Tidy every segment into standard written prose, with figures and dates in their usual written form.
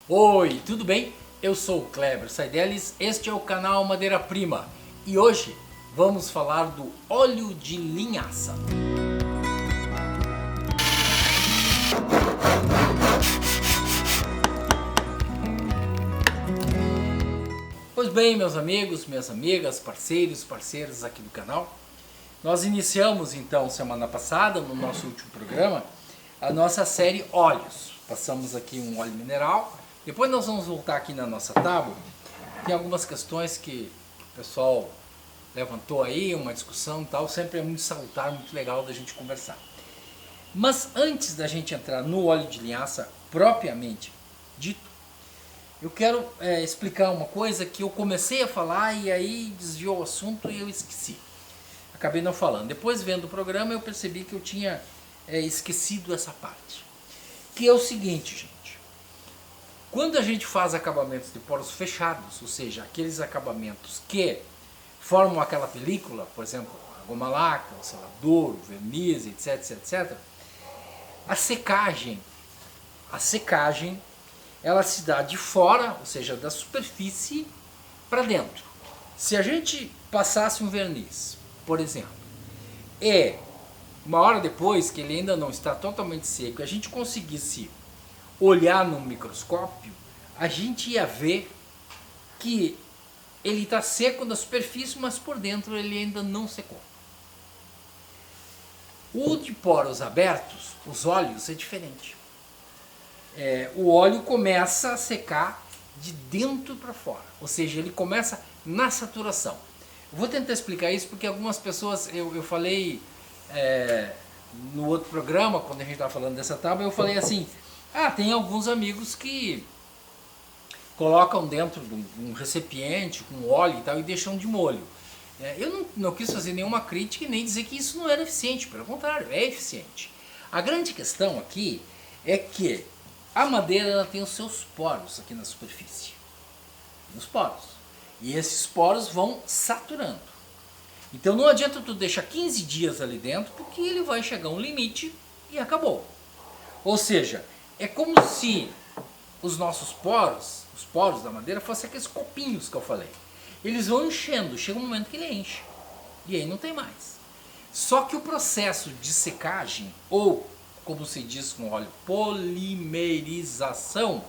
Oi, tudo bem? Eu sou o Kleber Saidelis, este é o canal Madeira Prima e hoje vamos falar do óleo de linhaça. Pois bem, meus amigos, minhas amigas, parceiros aqui do canal, nós iniciamos então semana passada, no nosso último programa, a nossa série óleos. Passamos aqui um óleo mineral, depois nós vamos voltar aqui na nossa tábua. Tem algumas questões que o pessoal levantou aí, uma discussão e tal, sempre é muito salutar, muito legal da gente conversar. Mas antes da gente entrar no óleo de linhaça propriamente dito, eu quero explicar uma coisa que eu comecei a falar e aí desviou o assunto e eu esqueci. Acabei não falando. Depois, vendo o programa, eu percebi que eu tinha esquecido essa parte. Que é o seguinte, gente. Quando a gente faz acabamentos de poros fechados, ou seja, aqueles acabamentos que formam aquela película, por exemplo, a goma laca, o selador, o verniz, etc. A secagem, ela se dá de fora, ou seja, da superfície para dentro. Se a gente passasse um verniz, por exemplo, e uma hora depois que ele ainda não está totalmente seco, a gente conseguisse olhar no microscópio, a gente ia ver que ele está seco na superfície, mas por dentro ele ainda não secou. O de poros abertos, os óleos, é diferente. O óleo começa a secar de dentro para fora, ou seja, ele começa na saturação. Eu vou tentar explicar isso porque algumas pessoas, eu falei no outro programa, quando a gente estava falando dessa tábua, eu falei assim, tem alguns amigos que colocam dentro de um recipiente com óleo e tal e deixam de molho. Eu não quis fazer nenhuma crítica e nem dizer que isso não era eficiente, pelo contrário, é eficiente. A grande questão aqui é que a madeira ela tem os seus poros aqui na superfície, os poros, e esses poros vão saturando. Então não adianta tu deixar 15 dias ali dentro, porque ele vai chegar a um limite e acabou. Ou seja, é como se os nossos poros, os poros da madeira, fossem aqueles copinhos que eu falei. Eles vão enchendo, chega um momento que ele enche, e aí não tem mais. Só que o processo de secagem, ou como se diz com óleo, polimerização,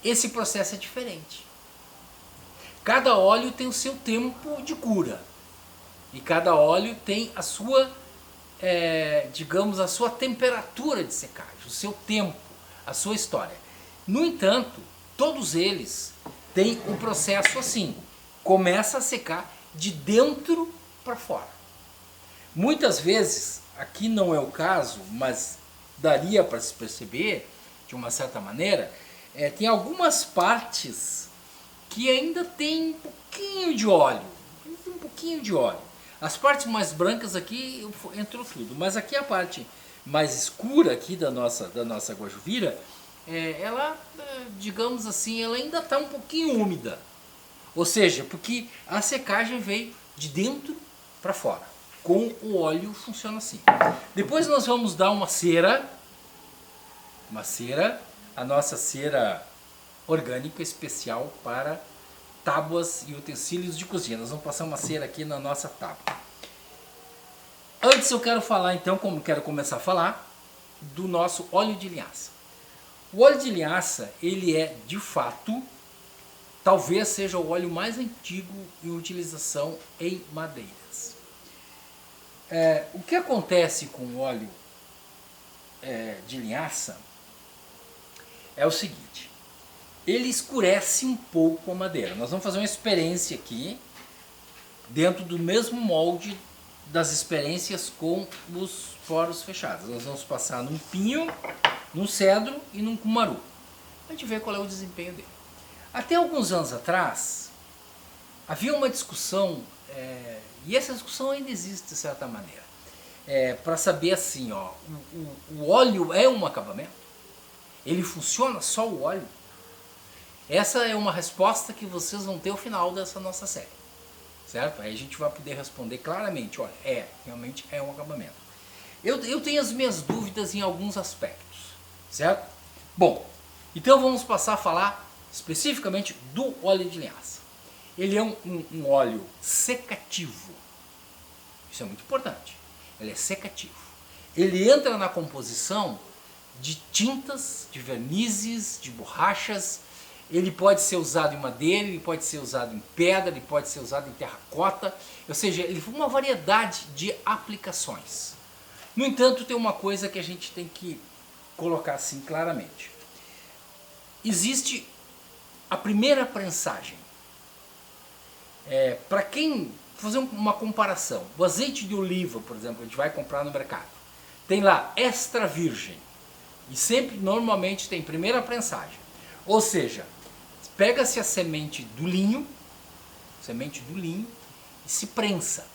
esse processo é diferente. Cada óleo tem o seu tempo de cura. E cada óleo tem a sua, digamos, a sua temperatura de secagem, o seu tempo, a sua história. No entanto, todos eles têm um processo assim, começa a secar de dentro para fora. Muitas vezes, aqui não é o caso, mas daria para se perceber, de uma certa maneira, tem algumas partes que ainda tem um pouquinho de óleo, As partes mais brancas aqui entrou tudo, mas aqui a parte mais escura aqui da nossa guajuvira, ela, digamos assim, ela ainda está um pouquinho úmida. Ou seja, porque a secagem veio de dentro para fora. Com o óleo funciona assim. Depois nós vamos dar uma cera, a nossa cera orgânica especial para tábuas e utensílios de cozinha. Nós vamos passar uma cera aqui na nossa tábua. Antes eu quero falar então, quero começar a falar do nosso óleo de linhaça. O óleo de linhaça, ele é de fato, talvez seja o óleo mais antigo em utilização em madeiras. O que acontece com o óleo de linhaça é o seguinte, ele escurece um pouco a madeira. Nós vamos fazer uma experiência aqui, dentro do mesmo molde das experiências com os poros fechados. Nós vamos passar num pinho, num cedro e num cumaru. A gente vê qual é o desempenho dele. Até alguns anos atrás, havia uma discussão, e essa discussão ainda existe de certa maneira, para saber assim, o óleo é um acabamento? Ele funciona só o óleo? Essa é uma resposta que vocês vão ter ao final dessa nossa série, certo? Aí a gente vai poder responder claramente, olha, realmente é um acabamento. Eu tenho as minhas dúvidas em alguns aspectos, certo? Bom, Então vamos passar a falar especificamente do óleo de linhaça. Ele é um óleo secativo. Isso é muito importante. Ele é secativo. Ele entra na composição de tintas, de vernizes, de borrachas. Ele pode ser usado em madeira, ele pode ser usado em pedra, ele pode ser usado em terracota. Ou seja, ele tem uma variedade de aplicações. No entanto, tem uma coisa que a gente tem que colocar assim claramente. Existe a primeira prensagem. Para quem fazer uma comparação, o azeite de oliva, por exemplo, a gente vai comprar no mercado, tem lá extra virgem e sempre normalmente tem primeira prensagem, ou seja, pega-se a semente do linho e se prensa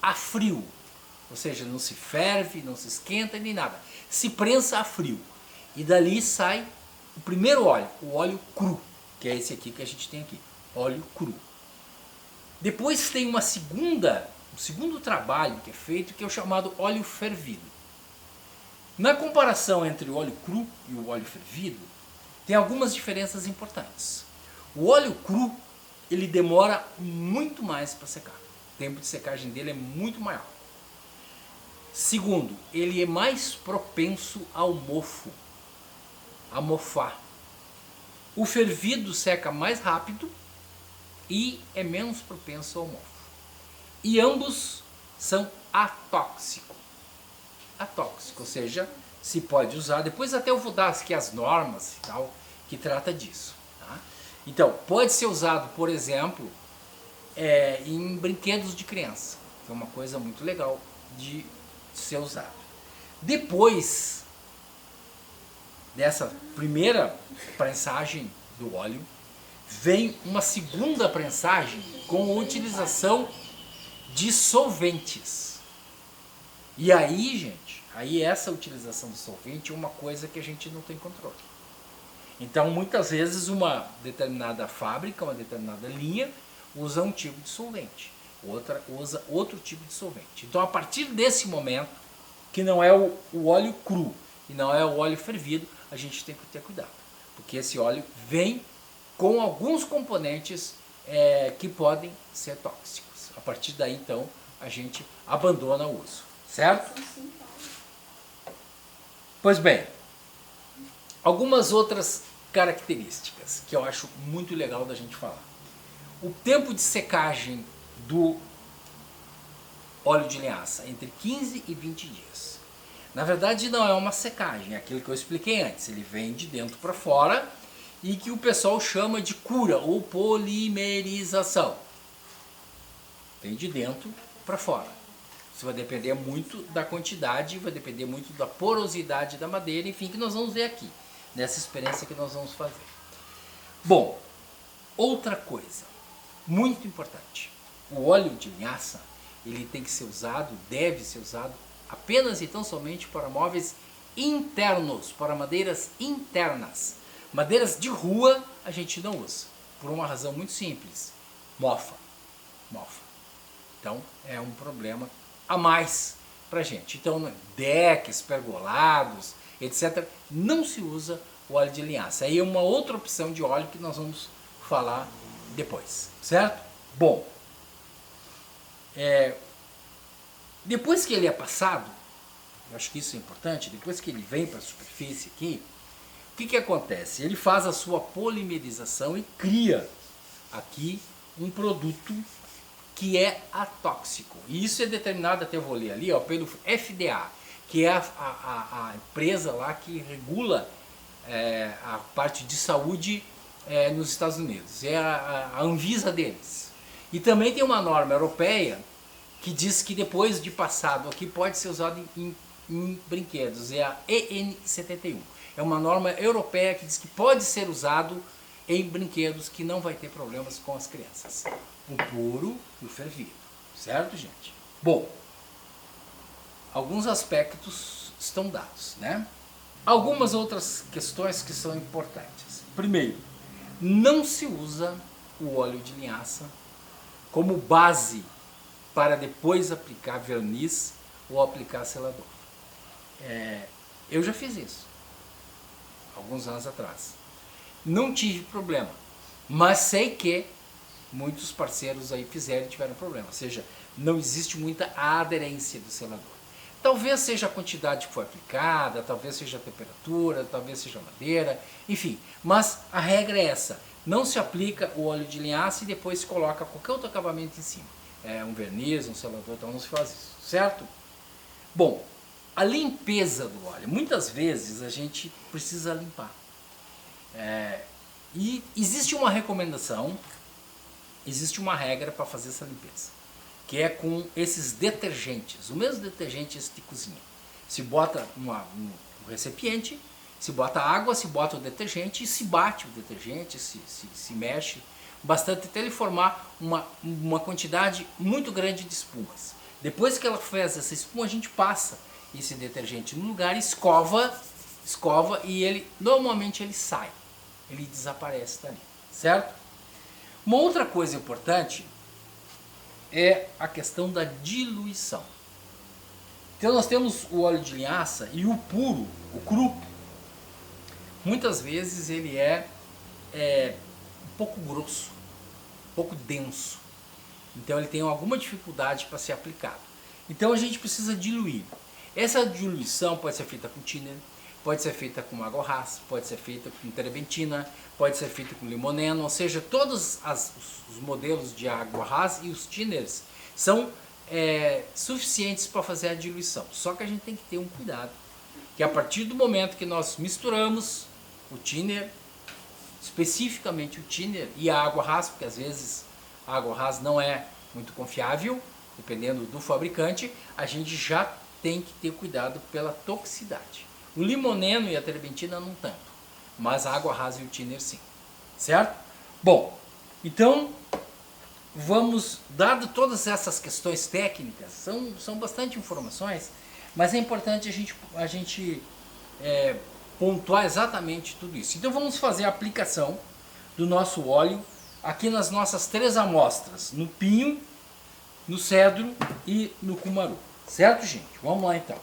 a frio, ou seja, não se ferve, não se esquenta nem nada, se prensa a frio e dali sai o primeiro óleo, o óleo cru, que é esse aqui que a gente tem aqui, óleo cru. Depois tem um segundo trabalho que é feito, que é o chamado óleo fervido. Na comparação entre o óleo cru e o óleo fervido, tem algumas diferenças importantes. O óleo cru, ele demora muito mais para secar. O tempo de secagem dele é muito maior. Segundo, ele é mais propenso ao mofo, a mofar. O fervido seca mais rápido e é menos propenso ao mofo. E ambos são atóxicos. Atóxico, ou seja, se pode usar, depois até eu vou dar aqui as normas e tal, que trata disso. Tá? Então, pode ser usado, por exemplo, em brinquedos de criança, que é uma coisa muito legal de ser usado. Depois dessa primeira prensagem do óleo, vem uma segunda prensagem com a utilização de solventes. E aí, gente, essa utilização de solvente é uma coisa que a gente não tem controle. Então, muitas vezes, uma determinada fábrica, uma determinada linha, usa um tipo de solvente, outra usa outro tipo de solvente. Então, a partir desse momento, que não é o óleo cru e não é o óleo fervido, a gente tem que ter cuidado, porque esse óleo vem com alguns componentes que podem ser tóxicos. A partir daí, então, a gente abandona o uso, certo? Pois bem, algumas outras características que eu acho muito legal da gente falar. O tempo de secagem do óleo de linhaça, entre 15 e 20 dias. Na verdade, não é uma secagem, é aquilo que eu expliquei antes. Ele vem de dentro para fora e que o pessoal chama de cura ou polimerização. Vem de dentro para fora. Isso vai depender muito da quantidade, vai depender muito da porosidade da madeira, enfim, que nós vamos ver aqui, nessa experiência que nós vamos fazer. Bom, outra coisa, muito importante. O óleo de linhaça, ele tem que ser usado, deve ser usado, apenas e tão somente para móveis internos, para madeiras internas. Madeiras de rua a gente não usa, por uma razão muito simples, mofa. Então é um problema a mais para a gente. Então decks, pergolados, etc. não se usa o óleo de linhaça. Aí é uma outra opção de óleo que nós vamos falar depois, certo? Bom, depois que ele é passado, eu acho que isso é importante, depois que ele vem para a superfície aqui, o que acontece? Ele faz a sua polimerização e cria aqui um produto que é atóxico. E isso é determinado, até eu vou ler ali, ó, pelo FDA, que é a empresa lá que regula a parte de saúde nos Estados Unidos. É a Anvisa deles. E também tem uma norma europeia que diz que depois de passado aqui pode ser usado em brinquedos. É a EN71. É uma norma europeia que diz que pode ser usado em brinquedos, que não vai ter problemas com as crianças. O puro e o fervido. Certo, gente? Bom, alguns aspectos estão dados, né? Algumas outras questões que são importantes. Primeiro, não se usa o óleo de linhaça como base para depois aplicar verniz ou aplicar selador. Eu já fiz isso, alguns anos atrás. não tive problema. Mas sei que muitos parceiros aí fizeram e tiveram problema. Ou seja, não existe muita aderência do selador. Talvez seja a quantidade que foi aplicada, talvez seja a temperatura, talvez seja a madeira, enfim. Mas a regra é essa. Não se aplica o óleo de linhaça e depois se coloca qualquer outro acabamento em cima. Um verniz, um selador, então não se faz isso, certo? Bom, a limpeza do óleo. Muitas vezes a gente precisa limpar. E existe uma recomendação, existe uma regra para fazer essa limpeza, que é com esses detergentes, o mesmo detergente de cozinha. Se bota um recipiente, se bota água, se bota o detergente e se bate o detergente, se mexe bastante até ele formar uma quantidade muito grande de espumas. Depois que ela fez essa espuma, a gente passa esse detergente no lugar, escova e ele normalmente ele sai, ele desaparece dali, certo? Uma outra coisa importante é a questão da diluição. Então nós temos o óleo de linhaça e o puro, o cru, muitas vezes ele é um pouco grosso, um pouco denso. Então ele tem alguma dificuldade para ser aplicado. Então a gente precisa diluir. Essa diluição pode ser feita com thinner, pode ser feita com água ras, pode ser feita com terebentina, pode ser feita com limoneno, ou seja, todos os modelos de água ras e os thinners são suficientes para fazer a diluição. Só que a gente tem que ter um cuidado, que a partir do momento que nós misturamos o thinner, especificamente o thinner e a água ras, porque às vezes a água ras não é muito confiável, dependendo do fabricante, a gente já tem que ter cuidado pela toxicidade. O limoneno e a terebentina não tanto, mas a água rasa e o thinner sim, certo? Bom, então vamos, dado todas essas questões técnicas, são bastante informações, mas é importante a gente pontuar exatamente tudo isso. Então vamos fazer a aplicação do nosso óleo aqui nas nossas 3 amostras, no pinho, no cedro e no cumaru, certo, gente? Vamos lá então.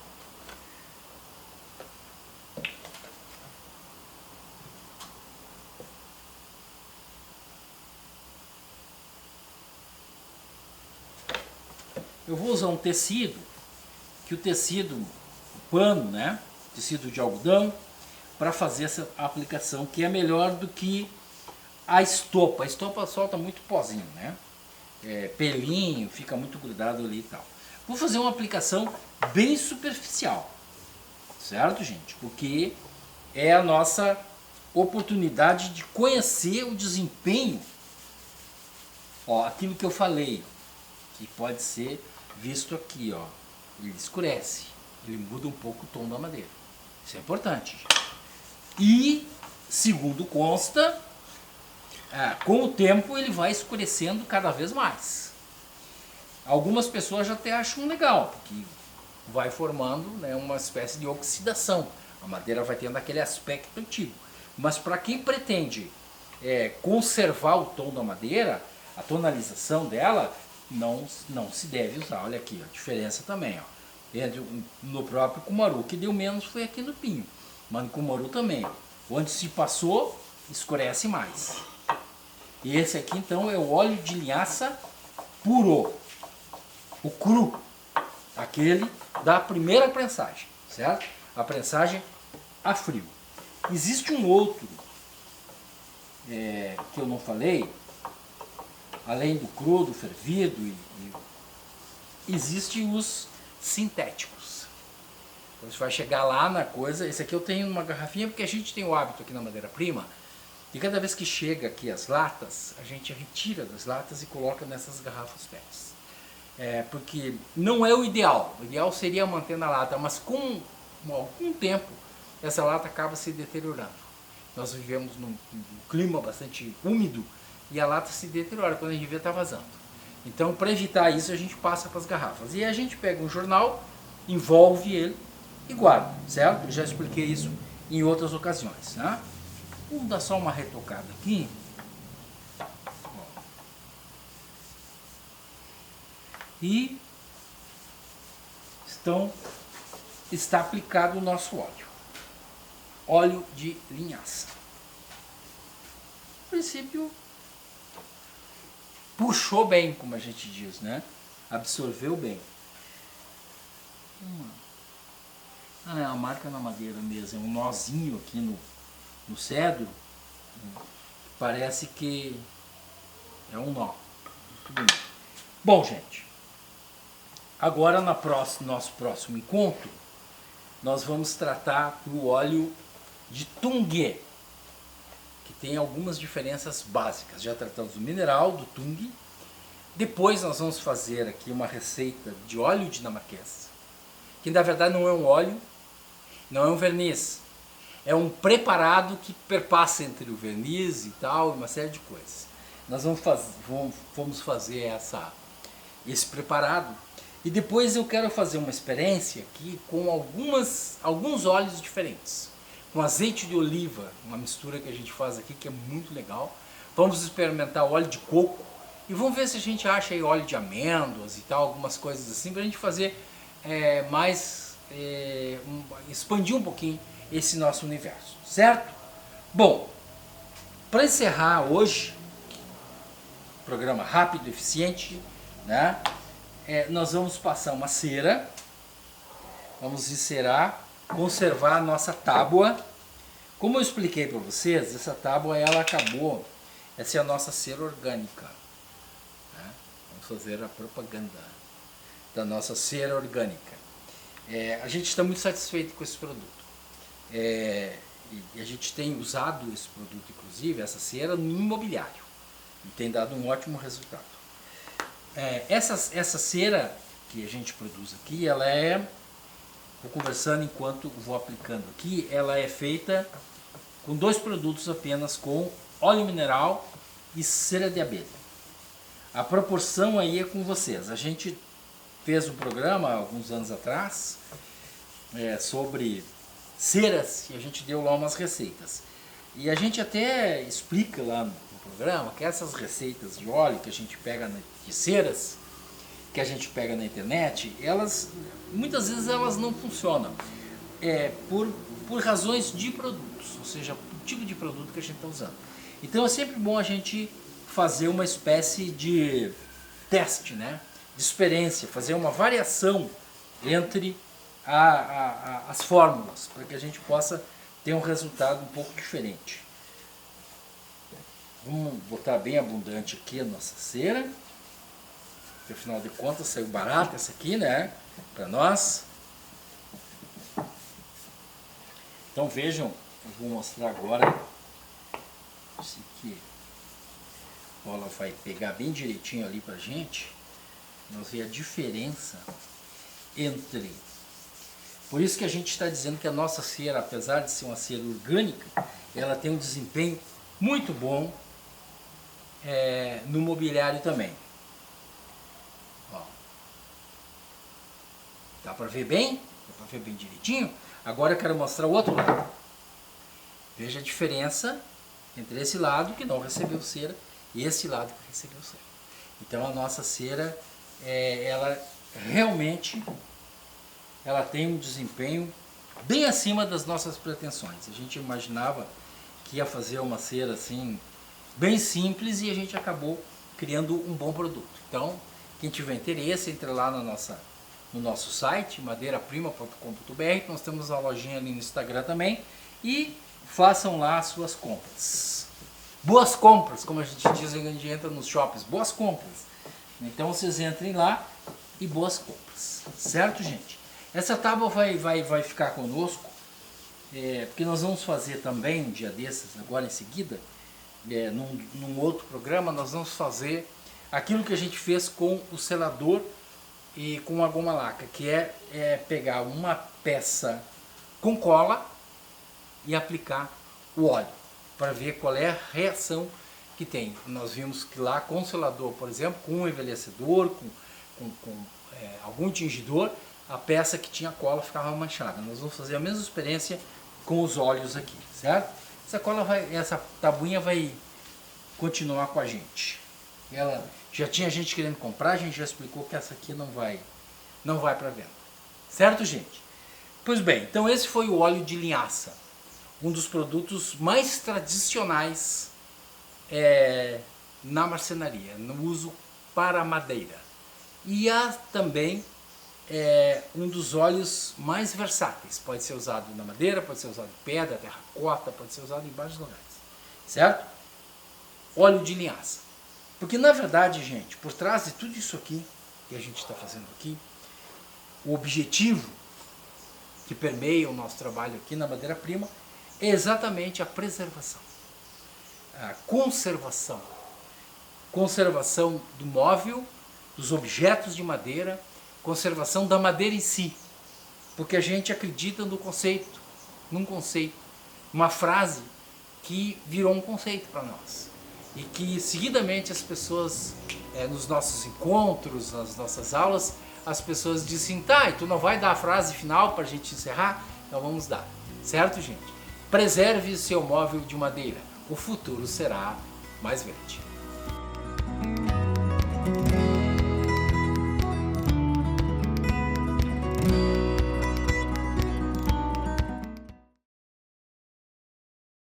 Eu vou usar um tecido, que o tecido, o pano, né? Tecido de algodão, para fazer essa aplicação, que é melhor do que a estopa. A estopa solta muito pozinho, né? Pelinho, fica muito grudado ali e tal. Vou fazer uma aplicação bem superficial, certo, gente? Porque é a nossa oportunidade de conhecer o desempenho, aquilo que eu falei, que pode ser visto aqui, ele escurece, ele muda um pouco o tom da madeira. Isso é importante. E, segundo consta, com o tempo ele vai escurecendo cada vez mais. Algumas pessoas já até acham legal, porque vai formando, né, uma espécie de oxidação. A madeira vai tendo aquele aspecto antigo. Mas para quem pretende conservar o tom da madeira, a tonalização dela, não se deve usar. Olha aqui, a diferença também. No próprio cumaru, que deu menos foi aqui no pinho. Mas no cumaru também. Onde se passou, escurece mais. E esse aqui então é o óleo de linhaça puro. O cru. Aquele da primeira prensagem, certo? A prensagem a frio. Existe um outro que eu não falei, além do cru, do fervido, existem os sintéticos. Então você vai chegar lá na coisa, esse aqui eu tenho numa garrafinha, porque a gente tem o hábito aqui na Madeira Prima, e cada vez que chega aqui as latas, a gente retira das latas e coloca nessas garrafas PETs. Porque não é o ideal seria manter na lata, mas com algum tempo essa lata acaba se deteriorando. Nós vivemos num clima bastante úmido, e a lata se deteriora, quando a gente vê está vazando. Então, para evitar isso, a gente passa para as garrafas. E a gente pega um jornal, envolve ele e guarda, certo? Eu já expliquei isso em outras ocasiões, né? Vamos dar só uma retocada aqui. E está aplicado o nosso óleo. Óleo de linhaça. princípio puxou bem, como a gente diz, né? Absorveu bem. Ah, é a marca na madeira mesmo, é um nozinho aqui no cedro. Parece que é um nó. Muito bonito. Bom, gente, agora nosso próximo encontro, nós vamos tratar do óleo de Tung, que tem algumas diferenças básicas. Já tratamos do mineral, do Tung. Depois nós vamos fazer aqui uma receita de óleo dinamarquês, que na verdade não é um óleo, não é um verniz. É um preparado que perpassa entre o verniz e tal, uma série de coisas. Nós vamos fazer esse preparado. E depois eu quero fazer uma experiência aqui com alguns óleos diferentes. Com azeite de oliva, uma mistura que a gente faz aqui que é muito legal. Vamos experimentar óleo de coco e vamos ver se a gente acha aí óleo de amêndoas e tal, algumas coisas assim, para a gente fazer expandir um pouquinho esse nosso universo, certo? Bom, para encerrar hoje, programa rápido, eficiente, né? Nós vamos passar uma cera, vamos encerar, conservar a nossa tábua. Como eu expliquei para vocês, essa tábua essa é a nossa cera orgânica, né? Vamos fazer a propaganda da nossa cera orgânica. A gente está muito satisfeito com esse produto. E a gente tem usado esse produto, inclusive, essa cera, no imobiliário. E tem dado um ótimo resultado. Essa cera que a gente produz aqui, vou conversando enquanto vou aplicando aqui, ela é feita com 2 produtos apenas, com óleo mineral e cera de abelha. A proporção aí é com vocês. A gente fez um programa alguns anos atrás sobre ceras e a gente deu lá umas receitas. E a gente até explica lá no programa que essas receitas de óleo que a gente pega de ceras, que a gente pega na internet, muitas vezes elas não funcionam por razões de produtos, ou seja, o tipo de produto que a gente está usando. Então é sempre bom a gente fazer uma espécie de teste, né? De experiência, fazer uma variação entre as fórmulas, para que a gente possa ter um resultado um pouco diferente. Vamos botar bem abundante aqui a nossa cera, porque afinal de contas saiu barata essa aqui, né? Para nós. Então vejam, eu vou mostrar agora isso aqui. A bola vai pegar bem direitinho ali pra gente. Nós vemos a diferença entre... Por isso que a gente está dizendo que a nossa cera, apesar de ser uma cera orgânica, ela tem um desempenho muito bom no mobiliário também. Ó. Dá para ver bem? Dá para ver bem direitinho? Agora eu quero mostrar o outro lado. Veja a diferença entre esse lado que não recebeu cera e esse lado que recebeu cera. Então a nossa cera, ela realmente tem um desempenho bem acima das nossas pretensões. A gente imaginava que ia fazer uma cera assim, bem simples, e a gente acabou criando um bom produto. Então, quem tiver interesse, entre lá no nosso site, madeiraprima.com.br, nós temos a lojinha ali no Instagram também, e façam lá as suas compras. Boas compras, como a gente diz, a gente entra nos shoppings, boas compras. Então vocês entrem lá e boas compras, certo, gente? Essa tábua vai ficar conosco, porque nós vamos fazer também um dia desses, agora em seguida, num outro programa, nós vamos fazer aquilo que a gente fez com o selador e com a goma laca, que é pegar uma peça com cola e aplicar o óleo, para ver qual é a reação que tem. Nós vimos que lá com o selador, por exemplo, com um envelhecedor, com algum tingidor, a peça que tinha cola ficava manchada. Nós vamos fazer a mesma experiência com os óleos aqui, certo? Essa tabuinha vai continuar com a gente. Já tinha gente querendo comprar, a gente já explicou que essa aqui não vai para venda. Certo, gente? Pois bem, então esse foi o óleo de linhaça, um dos produtos mais tradicionais na marcenaria, no uso para madeira. E há também um dos óleos mais versáteis. Pode ser usado na madeira, pode ser usado em pedra, terracota, pode ser usado em vários lugares. Certo? Óleo de linhaça. Porque na verdade, gente, por trás de tudo isso aqui que a gente está fazendo aqui, o objetivo que permeia o nosso trabalho aqui na madeira-prima é exatamente a preservação, a conservação. Conservação do móvel, dos objetos de madeira, conservação da madeira em si. Porque a gente acredita no conceito, num conceito, uma frase que virou um conceito para nós. E que seguidamente as pessoas, nos nossos encontros, nas nossas aulas, as pessoas dizem, tá, e tu não vai dar a frase final para a gente encerrar? Então vamos dar, certo, gente? Preserve seu móvel de madeira, o futuro será mais verde.